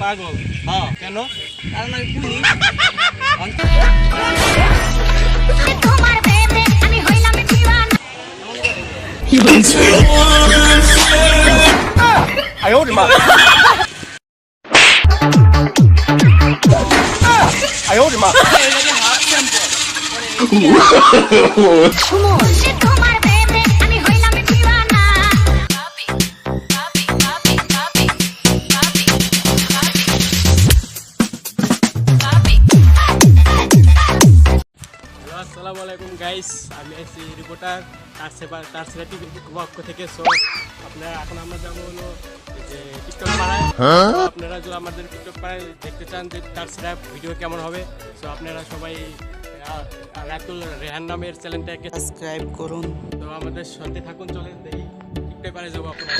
পাগল? হ্যাঁ কেন? কারণ আমি পুলিশ। তোমার প্রেমে আমি হইলাম দিওয়ানা কি বলছো? আয় ওরে মা, আয় ওরে মা। সে তোমার প্রেমে আমি হইলাম দিওয়ানা আসসালামু আলাইকুম গাইস, আমি আছি রিপোর্টার তারসেরা টিভির পক্ষ থেকে। সো আপনারা এখন আমরা যাবো হলো যে টিকটক পাড়ায়। আপনারা যদি আমাদের টিকটক পাড়ায় দেখতে চান যে তারসেরা ভিডিও কেমন হবে, সো আপনারা সবাই রাতুল রেহান নামের চ্যানেলটাকে সাবস্ক্রাইব করুন। তো আমাদের সাথে থাকুন, চলেন দেখি টিকটক পাড়ায় যাবো আপনারা।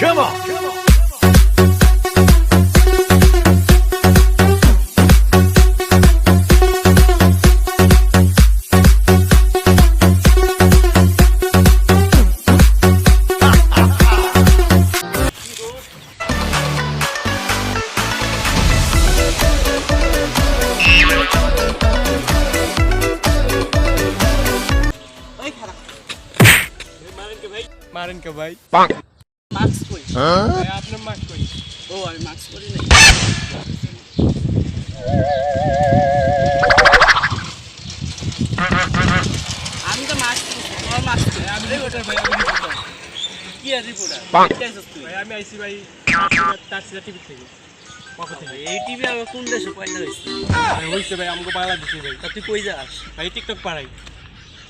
Come on. মারেন কে ভাই? মাস্ক কই? ভাই, আপনার মার্ক কই? ও আমি মাস্ক পরি নাই। আমি তো মাস্ক পরছি, তোমার মাস্ক কই? আমি রিপোর্টার ভাই, আমি রিপোর্টার। কি আর রিপোর্টার? কি আইছস তুই? ভাই আমি আইছি ভাই তারসেরা টিভি থেকে, পক্ষ থেকে। এই টিভি আর কোন দেশে পয়দা হইছে? ভাই হইছে ভাই, আমাকে বাংলাদেশে ভাই। তা তুই কই যাস? ভাই টিকটক পাড়াই।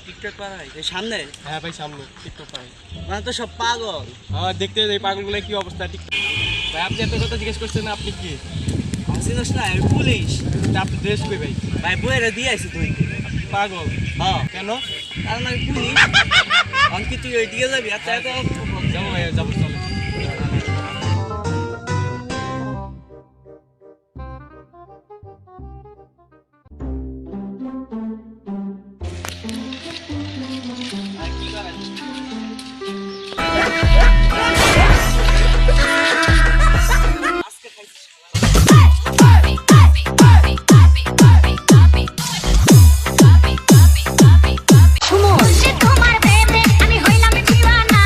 টিকটক পাড়ায়? এই সামনে? হ্যাঁ ভাই, সামনে টিকটক পাড়াই। মানে তো সব পাগল। আমার দেখতে এই পাগলগুলো কি অবস্থা টিকটক। ভাই আপনি এত কথা জিজ্ঞেস করছেন, আপনি কি? আমি চিনস না, আমি পুলিশ। তা আপনি ড্রেস কই ভাই? ভাই বইয়েরা দিয়ে আইছি তুই। আপনি পাগল? হ্যাঁ কেন? কারণ আমি পুলিশ। অঙ্কি তুই ওইদিকে যাবি? আচ্ছা এত যাবো ভাই, যাবো, চলে। কি করেন? আজকে খাইছিস? সে তোমার প্রেমে আমি হইলাম দিওয়ানা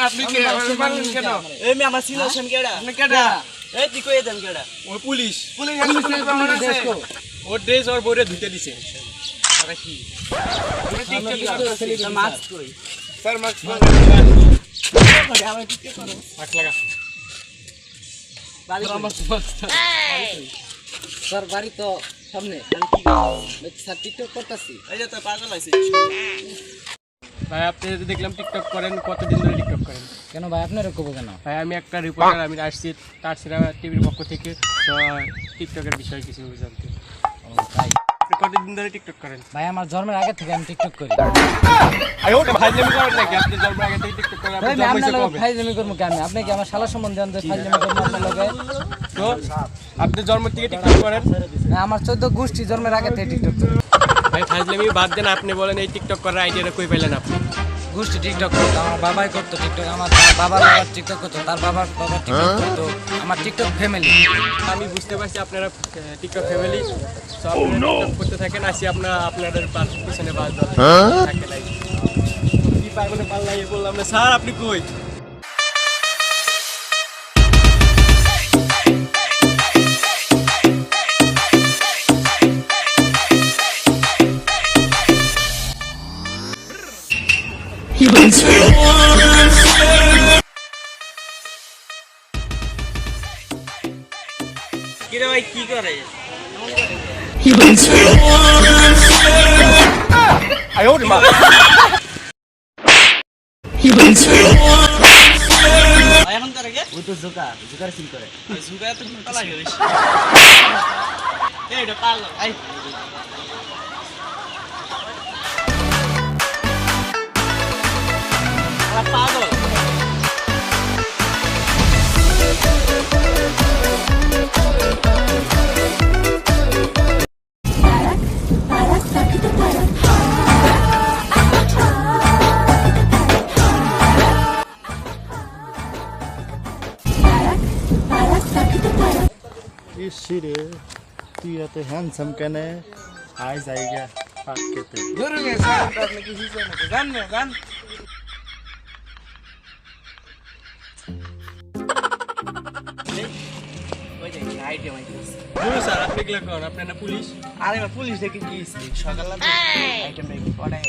আপনি কে? মারলেন কেন? এই মে আমার সিলেকশন কেডা? আপনি কেডা? এই তুই কই দেন কেডা? ওই পুলিশ। পুলিশ ওর ড্রেস ওর বইরে ধুতে দিছে। আরে কি? মাস্ক কই? স্যার মাস্ক আমার টিকে করো। মাস্ক লাগা। বাড়ি আমার স্যার বাড়ি তো সামনে। আমি কি করব? স্যার টিকটক করতেছি। এই যে তো পাগল হইছে। ভাই আপনি যদি দেখলাম টিকটক করেন, কতদিন ধরে টিকটক করেন? কেন ভাই আপনার কব কেন? ভাই আমি একটা রিপোর্টার, আমি আসছি তারসেরা টিভির পক্ষ থেকে। তো টিকটকের বিষয়ে কিছু জানতে। ও তাই আপনি কতদিন ধরে টিকটক করেন? ভাই আমার জন্মের আগে থেকে আমি টিকটক করি। ফাইজলামি করেন নাকি? আপনি জন্মের আগে থেকে টিকটক করেন? ভাই আপনি জন্ম হয়েছে আপনার কবে? ফাইজলামি করবো কেন? আপনি কি আমার শালা সম্বন্ধে জানতে ফাইজলামি করবো আপনার লগে? তো আপনি জন্ম থেকে টিকটক করেন? না, আমার 14 গোষ্ঠী জন্মের আগে থেকে টিকটক করি। ভাই ফাইজলামি বাদ দেন, আপনি বলেন এই টিকটক করার আইডিয়াটা কই পাইলেন আপনি? গোষ্ঠী টিকটক করতো, আমার বাবাই করতো টিকটক, আমার বাবার টিকটক করতো, তার বাবার টিকটক করতো, আমার টিকটক ফ্যামিলি। আমি বুঝতে পারছি আপনারা টিকটক ফ্যামিলি। সো আপনারা টিকটক করতে থাকেন, আসি আপনাদের পিছনে বাস থাকে নাই। কি পাগলে পাল্লাইয়ে বললাম না স্যার, আপনি কই? কি বলছো? কি রে ভাই কি করে? কি বলছো? আয় ওরে মা, কি বলছো? এখন করে কে? ওই তো জোকার ফিল করে। জুগা তো পালা গেছে। এই এটা পাগল। আই পাগল। বলছি রে তুই এত হ্যান্ডসাম কেনে আয় জায়গা পাক্কেতে ধরে নে স্যার আপনি কিছু জানেন না জান ওই দেখ সাইডে মাইতেছে বলো স্যার আপনি এগুলো করেন আপনি না পুলিশ আরে মা পুলিশ দেখে কি সকালে আইটেম দেখি পড়াই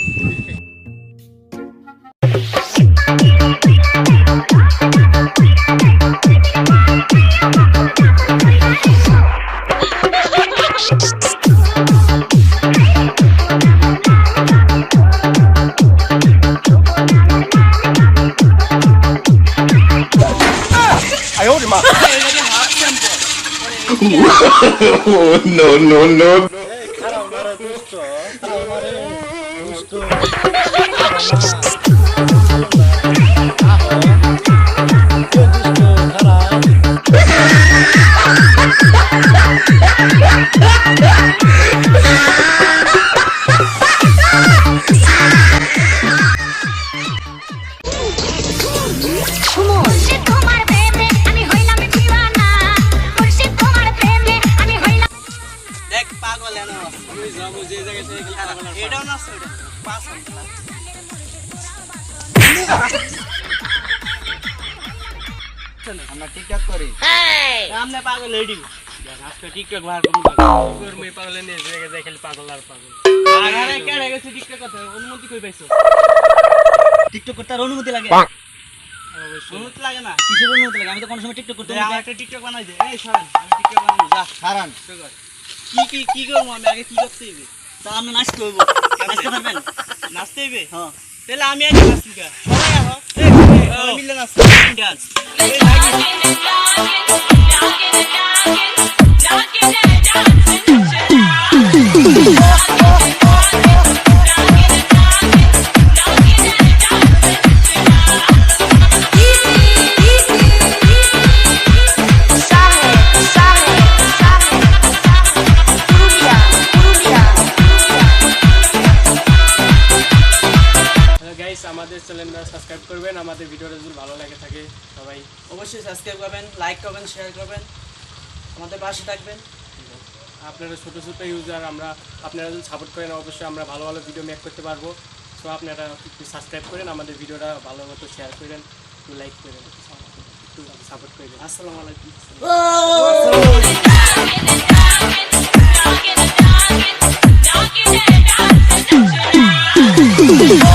Oh, no, no, no. খারাপ মারা দুষ্ট খারাপ মারে দুষ্ট মুর্শিদ তোমার প্রেমে আমি হইলাম দিওয়ানা মুর্শিদ তোমার প্রেমে আমি হইলাম দেখ পাগল এনো আমি যাবো যে জায়গায় সেই এটাও না ওটা পাস হল আমরা টিকটক করি সামনে পাগল রেডি আজকে টিকটক বার করুন তোর মেয়ে পাগল নিয়ে যে জায়গায় যাই খালি পাগল আর পাগল আরে কেডা গেছে টিকটক কথা অনুমতি কই পাইছো টিকটক করতে আর অনুমতি লাগে অবশ্যই অনুমতি লাগে না কিসের অনুমতি লাগে আমি তো কোনো সময় টিকটক করতে আমার একটা টিকটক বানাই দে এই সরেন আমি টিকটক বানাই যা হারান কি করবো আমি আগে কি করতে হইবে তা আপনি নাচতে হইব নাচতে পারবেন নাচতে হইবে হ্যাঁ তাহলে আমি আগে নাচি কা সবাই আহ সবাই মিলে নাচি ডান্স গাইস আমাদের চ্যানেলটা সাবস্ক্রাইব করবেন আমাদের ভিডিওটা যদি ভালো লাগে থাকে সবাই অবশ্যই সাবস্ক্রাইব করবেন লাইক করবেন শেয়ার করবেন আমাদের পাশে থাকবেন আপনারা ছোটো ছোটো ইউজার আমরা আপনারা যদি সাপোর্ট করেন অবশ্যই আমরা ভালো ভালো ভিডিও মেক করতে পারবো সো আপনারা একটু সাবস্ক্রাইব করেন আমাদের ভিডিওটা ভালো মতো শেয়ার করেন একটু লাইক করেন একটু সাপোর্ট করেন আসসালামু আলাইকুম Rock it,